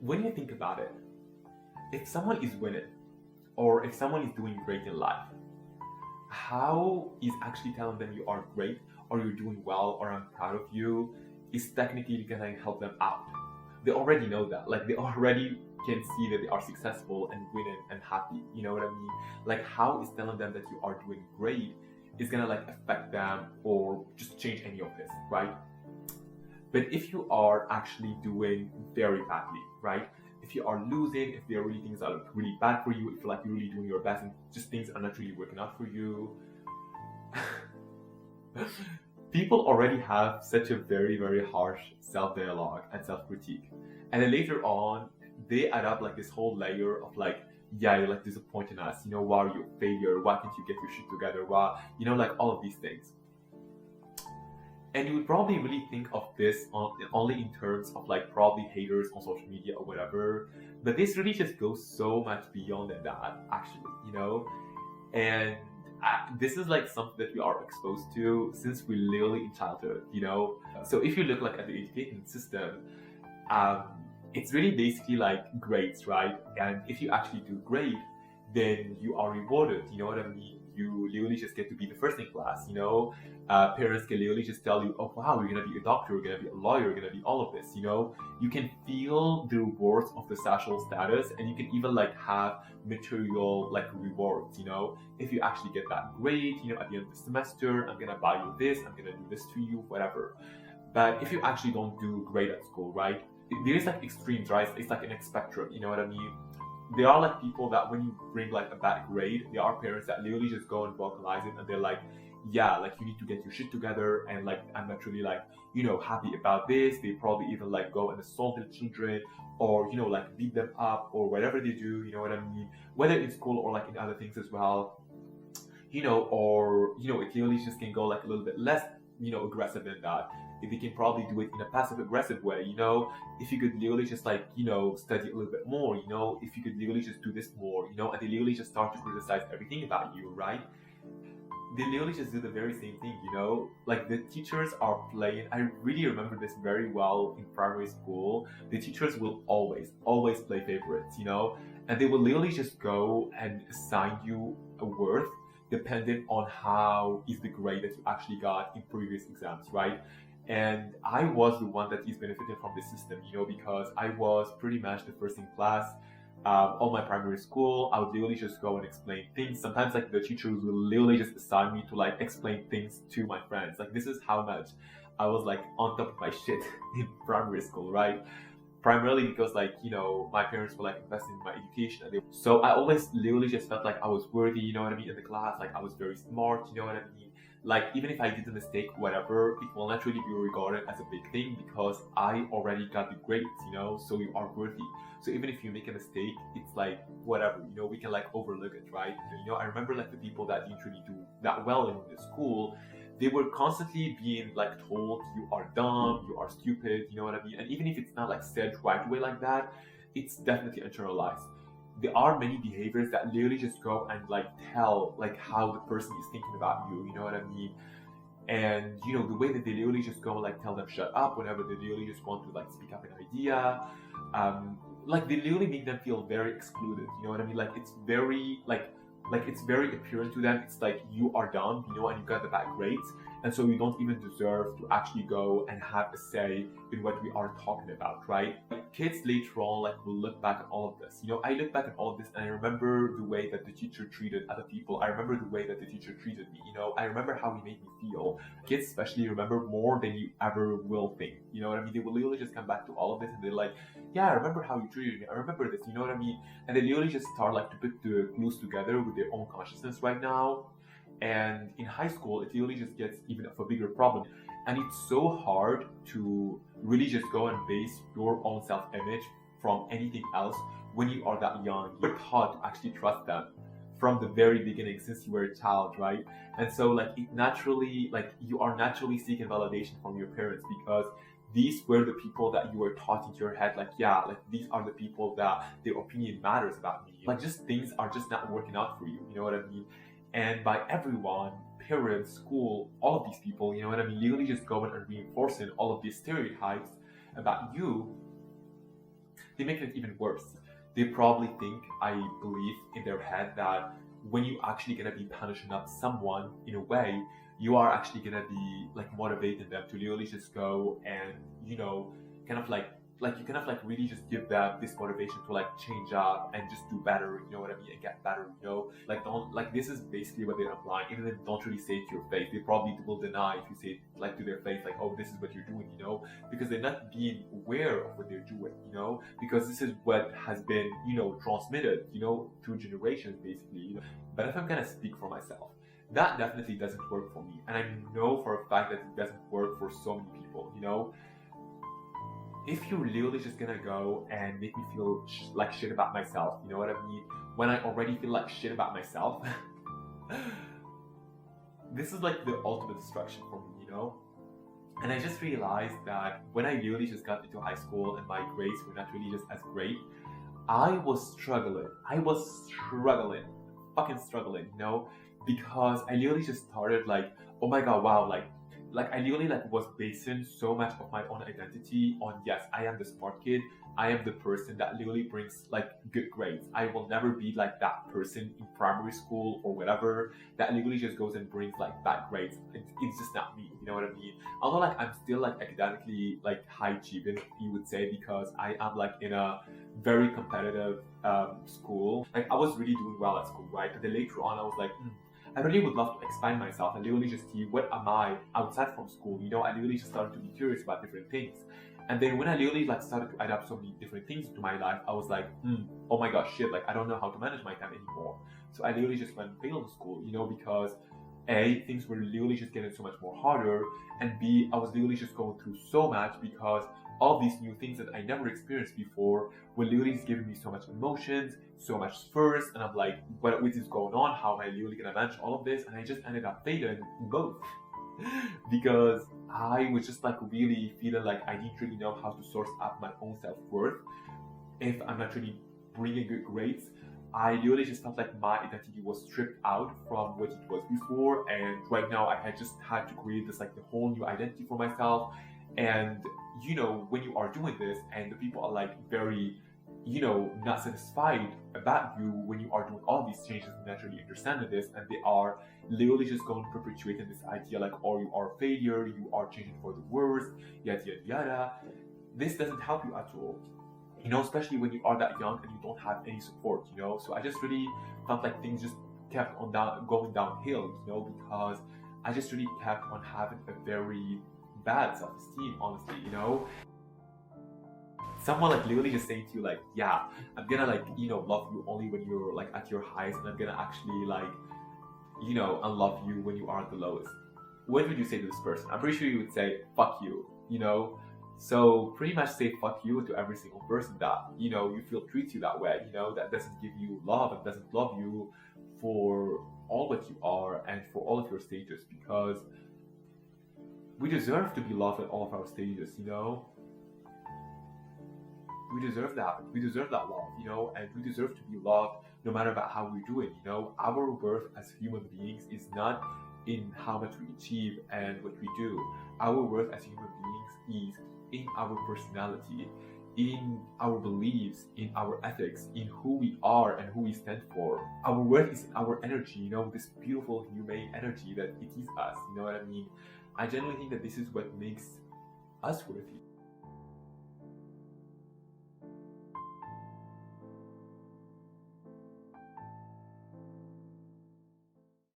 when you think about it, if someone is winning or if someone is doing great in life, how is actually telling them you are great or you're doing well or I'm proud of you is technically gonna help them out. They already know that. Like they already can see that they are successful and winning and happy. You know what I mean? Like how is telling them that you are doing great is gonna like affect them or just change any of this, right? But if you are actually doing very badly, right? If you are losing, if there are really things that look really bad for you, if you're like really doing your best and just things are not really working out for you, people already have such a very, very harsh self-dialogue and self-critique. And then later on, they add up like this whole layer of like, yeah, you're like disappointing us, you know, why are you a failure? Why can't you get your shit together? Why, you know, like all of these things. And you would probably really think of this only in terms of like probably haters on social media or whatever. But this really just goes so much beyond that, actually, you know? And this is like something that we are exposed to since we're literally in childhood, you know? So if you look like at the education system, it's really basically like grades, right? And if you actually do great, then you are rewarded, you know what I mean? You literally just get to be the first in class, you know? Parents can literally just tell you, oh wow, you're gonna be a doctor, you're gonna be a lawyer, you're gonna be all of this, you know? You can feel the rewards of the social status and you can even like have material like rewards, you know? If you actually get that grade, you know, at the end of the semester, I'm gonna buy you this, I'm gonna do this to you, whatever. But if you actually don't do great at school, right? There's like extremes, right? It's like in a spectrum, you know what I mean? There are like people that when you bring like a bad grade, there are parents that literally just go and vocalize it and they're like, yeah, like you need to get your shit together and like I'm not really like, you know, happy about this. They probably even like go and assault their children or, you know, like beat them up or whatever they do, you know what I mean? Whether in school or like in other things as well, you know, or, you know, it literally just can go like a little bit less, you know, aggressive than that. If they can probably do it in a passive aggressive way, you know, if you could literally just like, you know, study a little bit more, you know, if you could literally just do this more, you know, and they literally just start to criticize everything about you, right? They literally just do the very same thing, you know? Like the teachers are playing. I really remember this very well in primary school. The teachers will always play favorites, you know? And they will literally just go and assign you a worth dependent on how is the grade that you actually got in previous exams, right? And I was the one that is benefiting from the system, you know, because I was pretty much the first in class. All my primary school, I would literally just go and explain things. Sometimes, like the teachers will literally just assign me to like explain things to my friends. Like this is how much I was like on top of my shit in primary school, right? Primarily because like, you know, my parents were like investing in my education. So I always literally just felt like I was worthy, you know what I mean, in the class. Like I was very smart, you know what I mean. Like even if I did a mistake, whatever, it will naturally be regarded as a big thing because I already got the grades, you know, so you are worthy. So even if you make a mistake, it's like whatever, you know, we can like overlook it, right? You know, I remember like the people that didn't really do that well in the school, they were constantly being like told you are dumb, you are stupid, you know what I mean? And even if it's not like said right away like that, it's definitely internalized. There are many behaviors that literally just go and like tell like how the person is thinking about you know what I mean? And you know, the way that they literally just go and like tell them shut up whenever they literally just want to like speak up an idea. Like they literally make them feel very excluded, you know what I mean? Like it's very like it's very apparent to them. It's like you are dumb, you know, and you got the bad grades, and so you don't even deserve to actually go and have a say in what we are talking about, right? Kids later on like will look back at all of this. You know, I look back at all of this and I remember the way that the teacher treated other people. I remember the way that the teacher treated me. You know, I remember how he made me feel. Kids especially remember more than you ever will think. You know what I mean? They will literally just come back to all of this and they're like, yeah, I remember how you treated me. I remember this. You know what I mean? And they literally just start like to put the clues together with their own consciousness right now. And in high school, it really just gets even of a bigger problem. And it's so hard to really just go and base your own self-image from anything else when you are that young. You're taught to actually trust them from the very beginning since you were a child, right? And so like it naturally, like you are naturally seeking validation from your parents because these were the people that you were taught into your head, like, yeah, like these are the people that their opinion matters about me. Like just things are just not working out for you, you know what I mean? And by everyone, parents, school, all of these people, you know what I mean, literally just going and reinforcing all of these stereotypes about you, they make it even worse. They probably think, I believe in their head, that when you actually gonna be punishing up someone in a way, you are actually gonna be like motivating them to literally just go and, kind of like you kind of like really just give them this motivation to like change up and just do better, you know what I mean, and get better, like don't like this is basically what they're implying. Even if they don't really say it to your face, they probably will deny if you say it like to their face, like, oh, this is what you're doing, because they're not being aware of what they're doing, because this is what has been, transmitted, through generations basically, But if I'm gonna speak for myself, that definitely doesn't work for me, and I know for a fact that it doesn't work for so many people, If you're literally just gonna go and make me feel like shit about myself, you know what I mean? When I already feel like shit about myself, this is like the ultimate destruction for me, And I just realized that when I literally just got into high school and my grades were not really just as great, I was struggling. Fucking struggling, because I literally just started like, oh my god, wow, like I literally like was basing so much of my own identity on, yes, I am the smart kid, I am the person that literally brings like good grades. I will never be like that person in primary school or whatever that literally just goes and brings like bad grades. It's just not me, you know what I mean? Although like I'm still like academically like high achieving, you would say, because I am like in a very competitive school. Like I was really doing well at school, right? But then later on I was like, I really would love to expand myself and literally just see what am I outside from school. I literally just started to be curious about different things. And then when I literally like started to add up so many different things to my life, I was like, oh my gosh, shit, like I don't know how to manage my time anymore. So I literally just went and failed in school, because A, things were literally just getting so much more harder, and B, I was literally just going through so much because all these new things that I never experienced before were literally just giving me so much emotions, so much spurs, and I'm like, what is going on? How am I literally gonna manage all of this? And I just ended up failing in both because I was just like really feeling like I didn't really know how to source up my own self-worth if I'm not really bringing good grades. I literally just felt like my identity was stripped out from what it was before, and right now I had just had to create this like the whole new identity for myself. And when you are doing this and the people are like very not satisfied about you when you are doing all these changes and naturally understanding this, and they are literally just going perpetuating this idea like, oh, you are a failure, you are changing for the worse, yada yada yada. This doesn't help you at all, especially when you are that young and you don't have any support, So I just really felt like things just kept on going downhill, because I just really kept on having a very bad self-esteem, honestly, Someone like literally just saying to you like, yeah, I'm gonna like, love you only when you're like at your highest, and I'm gonna actually like, unlove you when you are at the lowest. What would you say to this person? I'm pretty sure you would say, fuck you, So pretty much say fuck you to every single person that, you feel treats you that way, that doesn't give you love and doesn't love you for all what you are and for all of your stages, because we deserve to be loved at all of our stages, We deserve that. We deserve that love, and we deserve to be loved no matter about how we do it, Our worth as human beings is not in how much we achieve and what we do. Our worth as human beings is in our personality, in our beliefs, in our ethics, in who we are and who we stand for. Our worth is in our energy, this beautiful humane energy that it is us, you know what I mean? I genuinely think that this is what makes us worthy.